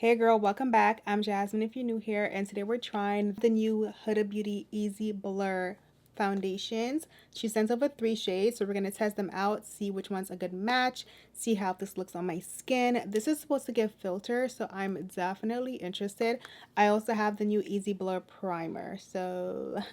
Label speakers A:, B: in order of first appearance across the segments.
A: Hey girl, welcome back. I'm Jasmine if you're new here, and today we're trying the new Huda Beauty Easy Blur foundations. She sends over 3 shades, so we're going to test them out, see which one's a good match, see how this looks on my skin. This is supposed to give filter, so I'm definitely interested. I also have the new Easy Blur primer, so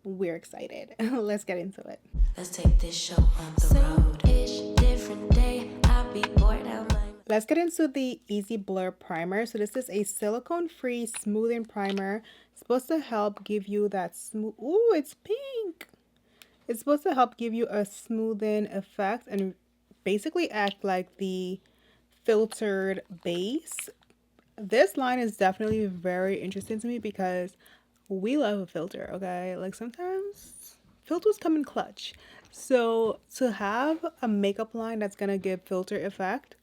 A: we're excited. Let's get into it.
B: Let's take this show on the road. Different day, I'll be bored out my.
A: Let's get into the Easy Blur Primer. So this is a silicone-free smoothing primer. It's supposed to help give you that smooth... Ooh, it's pink! It's supposed to help give you a smoothing effect and basically act like the filtered base. This line is definitely very interesting to me because we love a filter, okay? Like sometimes filters come in clutch. So to have a makeup line that's gonna give filter effect,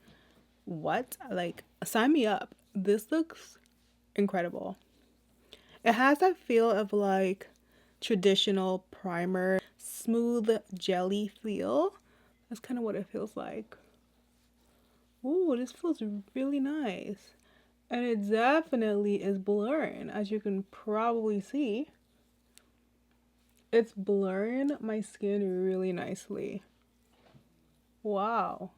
A: what? Like, sign me up. This looks incredible. It has that feel of like traditional primer, smooth jelly feel. That's kind of what it feels like. Ooh, this feels really nice. And it definitely is blurring, as you can probably see. It's blurring my skin really nicely. Wow.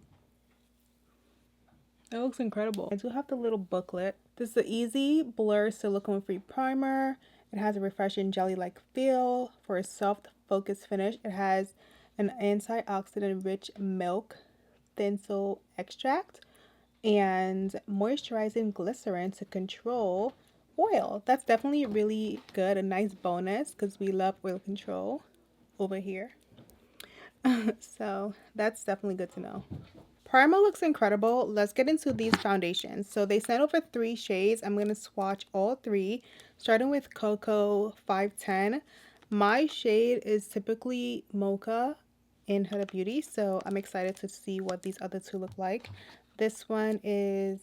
A: It looks incredible. I do have the little booklet. This is the Easy Blur Silicone Free Primer. It has a refreshing jelly-like feel for a soft focused finish. It has an antioxidant rich milk thistle extract and moisturizing glycerin to control oil. That's definitely really good. A nice bonus because we love oil control over here. So that's definitely good to know. Primer looks incredible. Let's get into these foundations. So they sent over 3 shades. I'm going to swatch all 3, starting with Cocoa 510. My shade is typically Mocha in Huda Beauty, so I'm excited to see what these other 2 look like. This one is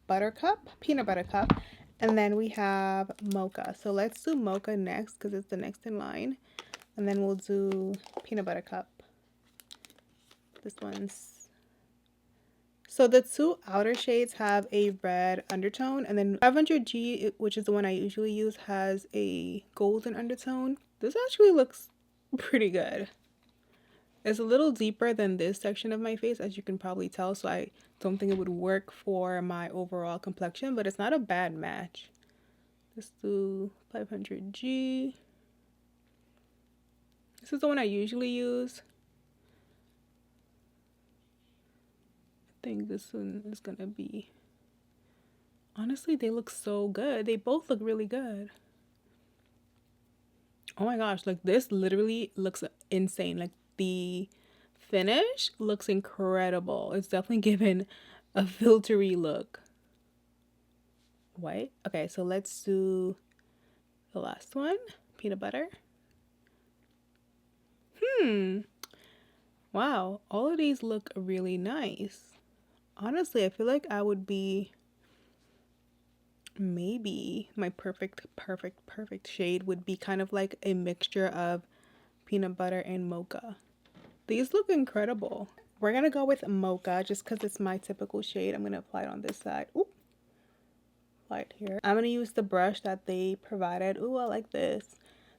A: Buttercup, Peanut Buttercup, and then we have Mocha. So let's do Mocha next because it's the next in line, and then we'll do Peanut Buttercup. This one's... So the 2 outer shades have a red undertone, and then 500G, which is the one I usually use, has a golden undertone. This actually looks pretty good. It's a little deeper than this section of my face, as you can probably tell, so I don't think it would work for my overall complexion, but it's not a bad match. Let's do 500G. This is the one I usually use. I think this one is gonna be... Honestly, they look so good. They both look really good. Oh my gosh, like this literally looks insane. Like the finish looks incredible. It's definitely given a filtery look. White. Okay, so let's do the last one. Peanut butter. Wow, all of these look really nice. Honestly, I feel like I would be... Maybe my perfect shade would be kind of like a mixture of peanut butter and mocha. These look incredible. We're gonna go with Mocha just because it's my typical shade. I'm gonna apply it on this side. Ooh. Apply it here. I'm gonna use the brush that they provided. Ooh, I like this.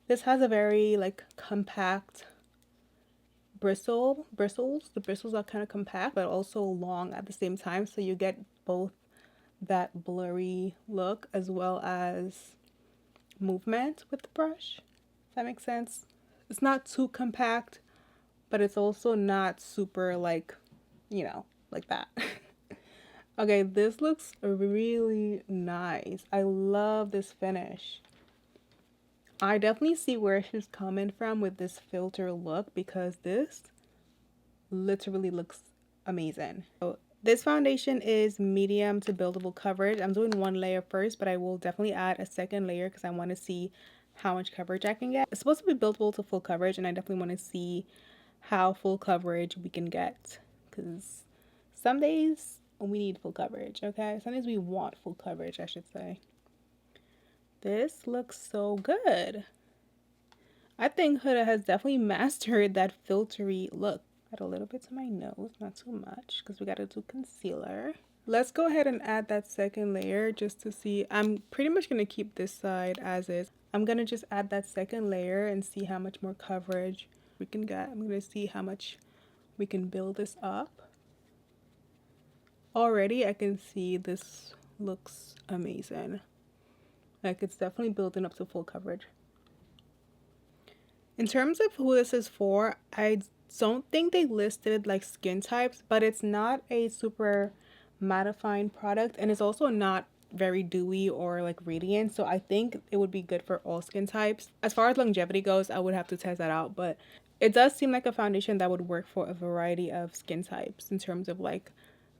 A: This has a very like compact bristles. The bristles are kind of compact but also long at the same time, so you get both that blurry look as well as movement with the brush. Does that make sense? It's not too compact, but it's also not super like, you know, like that. Okay, this looks really nice. I love this finish. I definitely see where she's coming from with this filter look because this literally looks amazing. So this foundation is medium to buildable coverage. I'm doing 1 layer first, but I will definitely add a second layer because I want to see how much coverage I can get. It's supposed to be buildable to full coverage, and I definitely want to see how full coverage we can get because some days we need full coverage, okay? Some days we want full coverage, I should say. This looks so good. I think Huda has definitely mastered that filtery look. Add a little bit to my nose, not too much, because we gotta do concealer. Let's go ahead and add that second layer just to see. I'm pretty much going to keep this side as is. I'm going to just add that second layer and see how much more coverage we can get. I'm going to see how much we can build this up. Already I can see this looks amazing. Like, it's definitely building up to full coverage. In terms of who this is for, I don't think they listed like skin types, but it's not a super mattifying product, and it's also not very dewy or like radiant, so I think it would be good for all skin types. As far as longevity goes, I would have to test that out, but it does seem like a foundation that would work for a variety of skin types in terms of like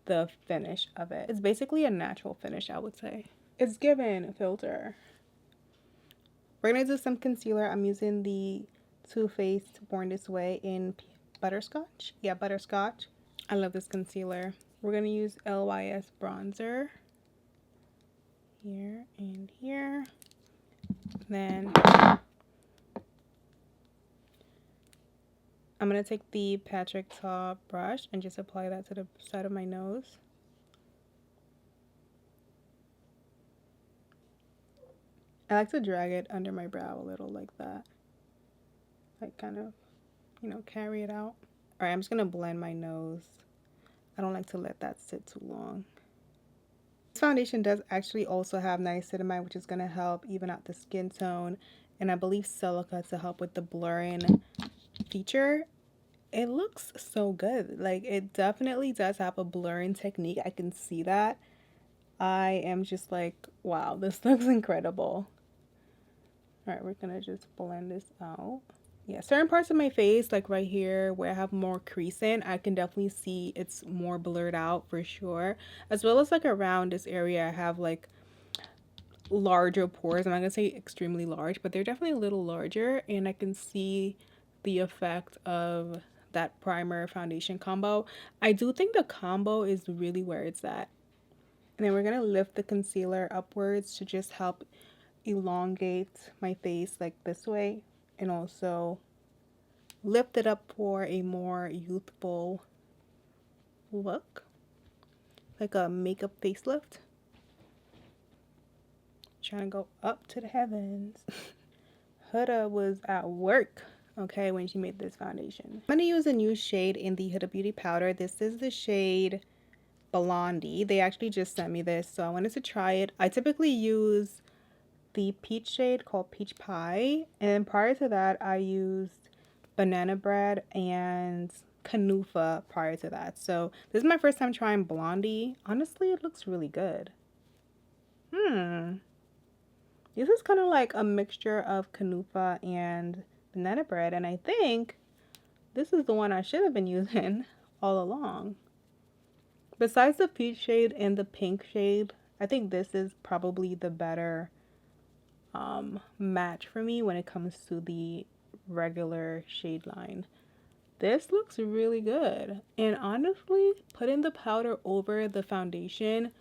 A: the finish of it. It's basically a natural finish, I would say. It's given filter. We're gonna do some concealer. I'm using the Too Faced Born This Way in Butterscotch. Yeah, Butterscotch. I love this concealer. We're gonna use LYS bronzer here and here. Then I'm gonna take the Patrick Ta brush and just apply that to the side of my nose. I like to drag it under my brow a little like that. Like kind of, you know, carry it out. Alright, I'm just gonna blend my nose. I don't like to let that sit too long. This foundation does actually also have niacinamide, which is gonna help even out the skin tone, and I believe silica to help with the blurring feature. It looks so good. Like, it definitely does have a blurring technique. I can see that. I am just like, wow, this looks incredible. All right, we're gonna just blend this out. Yeah, certain parts of my face, like right here where I have more creasing, I can definitely see it's more blurred out for sure. As well as like around this area, I have like larger pores. I'm not gonna say extremely large, but they're definitely a little larger, and I can see the effect of that primer foundation combo. I do think the combo is really where it's at. And then we're gonna lift the concealer upwards to just help elongate my face like this way, and also lift it up for a more youthful look, like a makeup facelift. Trying to go up to the heavens. Huda was at work, okay, when she made this foundation. I'm gonna use a new shade in the Huda Beauty powder. This is the shade Blondie. They actually just sent me this, so I wanted to try it. I typically use the peach shade called Peach Pie, and prior to that I used Banana Bread and Canufa prior to that. So this is my first time trying Blondie. Honestly, it looks really good. This is kind of like a mixture of Canufa and Banana Bread, and I think this is the one I should have been using all along. Besides the peach shade and the pink shade, I think this is probably the better match for me when it comes to the regular shade line. This looks really good, and honestly, putting the powder over the foundation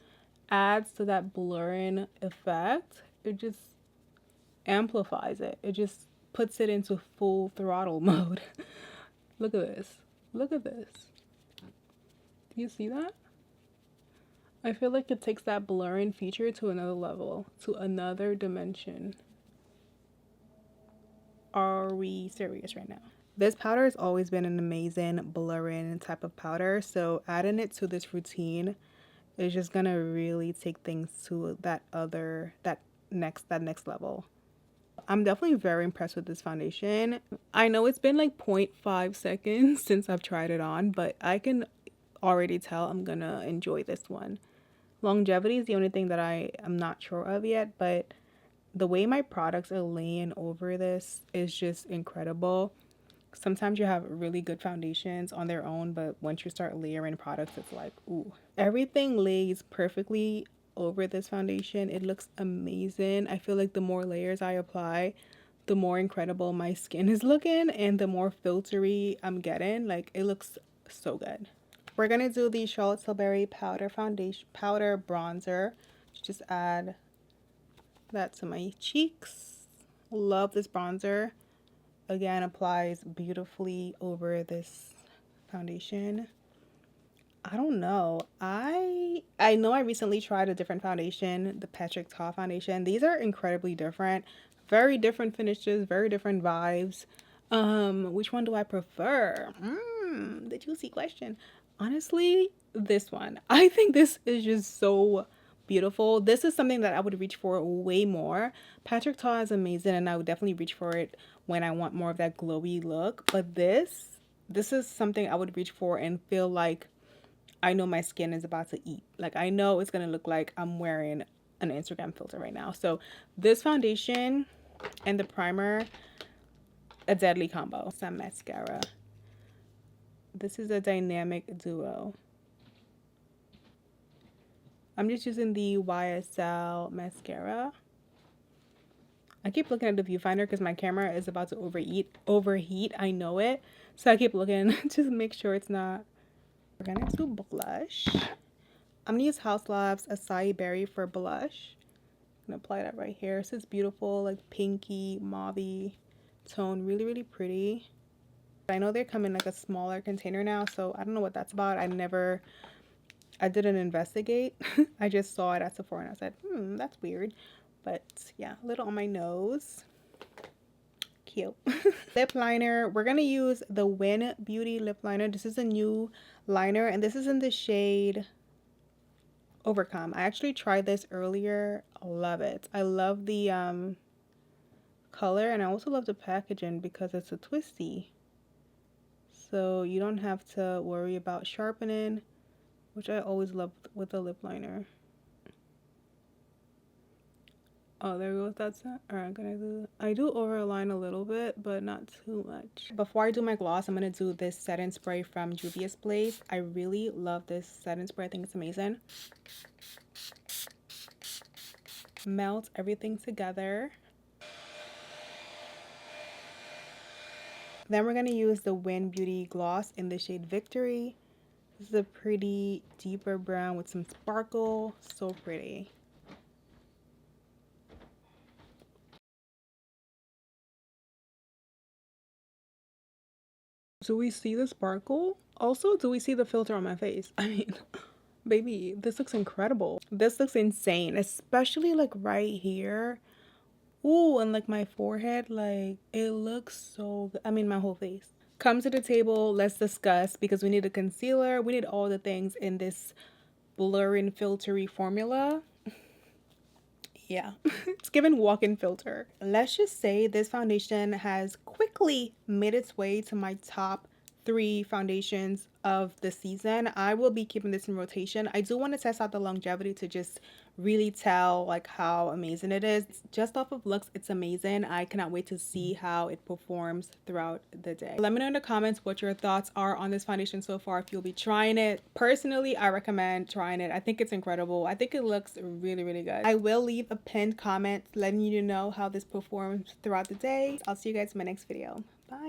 A: adds to that blurring effect. It just amplifies it. It just puts it into full throttle mode. Look at this. Look at this. Do you see that? I feel like it takes that blurring feature to another level, to another dimension. Are we serious right now? This powder has always been an amazing blurring type of powder, so adding it to this routine is just gonna really take things to that next level. I'm definitely very impressed with this foundation. I know it's been like 0.5 seconds since I've tried it on, but I can already tell I'm gonna enjoy this one. Longevity is the only thing that I am not sure of yet, but the way my products are laying over this is just incredible. Sometimes you have really good foundations on their own, but once you start layering products, it's like, ooh. Everything lays perfectly over this foundation. It looks amazing. I feel like the more layers I apply, the more incredible my skin is looking, and the more filtery I'm getting. Like, it looks so good. We're gonna do the Charlotte Tilbury powder bronzer. Just add that to my cheeks. Love this bronzer. Again, applies beautifully over this foundation. I don't know. I know I recently tried a different foundation, the Patrick Ta foundation. These are incredibly different. Very different finishes, very different vibes. Which one do I prefer? The juicy question. Honestly, this one. I think this is just so beautiful. This is something that I would reach for way more. Patrick Ta is amazing and I would definitely reach for it when I want more of that glowy look. But this is something I would reach for and feel like I know my skin is about to eat. Like I know it's gonna look like I'm wearing an Instagram filter right now. So this foundation and the primer, a deadly combo. Some mascara. This is a dynamic duo. I'm just using the YSL mascara. I keep looking at the viewfinder because my camera is about to overheat. I know it. So I keep looking to make sure it's not. We're gonna do blush. I'm gonna use House Labs Acai Berry for blush. I'm gonna apply that right here. This is beautiful, like pinky, mauvey tone. Really, really pretty. I know they come in like a smaller container now, so I don't know what that's about. I didn't investigate. I just saw it at Sephora and I said, that's weird. But yeah, a little on my nose. Cute. Lip liner. We're gonna use the Win Beauty lip liner. This is a new liner and this is in the shade Overcome. I actually tried this earlier. I love it. I love the color and I also love the packaging because it's a twisty. So you don't have to worry about sharpening, which I always love with a lip liner. Oh, there goes that set. Alright, I do overline a little bit, but not too much. Before I do my gloss, I'm gonna do this setting spray from Juvia's Place. I really love this setting spray. I think it's amazing. Melt everything together. Then we're gonna use the Win Beauty gloss in the shade Victory. This is a pretty deeper brown with some sparkle. So pretty. Do we see the sparkle? Also, do we see the filter on my face? I mean, baby, this looks incredible. This looks insane, especially like right here. Ooh, and like my forehead, like it looks so good. I mean, my whole face. Come to the table, let's discuss because we need a concealer. We need all the things in this blurring filtery formula. Yeah, it's given walk-in filter. Let's just say this foundation has quickly made its way to my top 3 foundations of the season. I will be keeping this in rotation. I do want to test out the longevity to just really tell like how amazing it is. Just off of looks, it's amazing. I cannot wait to see how it performs throughout the day. Let me know in the comments what your thoughts are on this foundation so far, if you'll be trying it. Personally, I recommend trying it. I think it's incredible. I think it looks really, really good. I will leave a pinned comment letting you know how this performs throughout the day. I'll see you guys in my next video. Bye.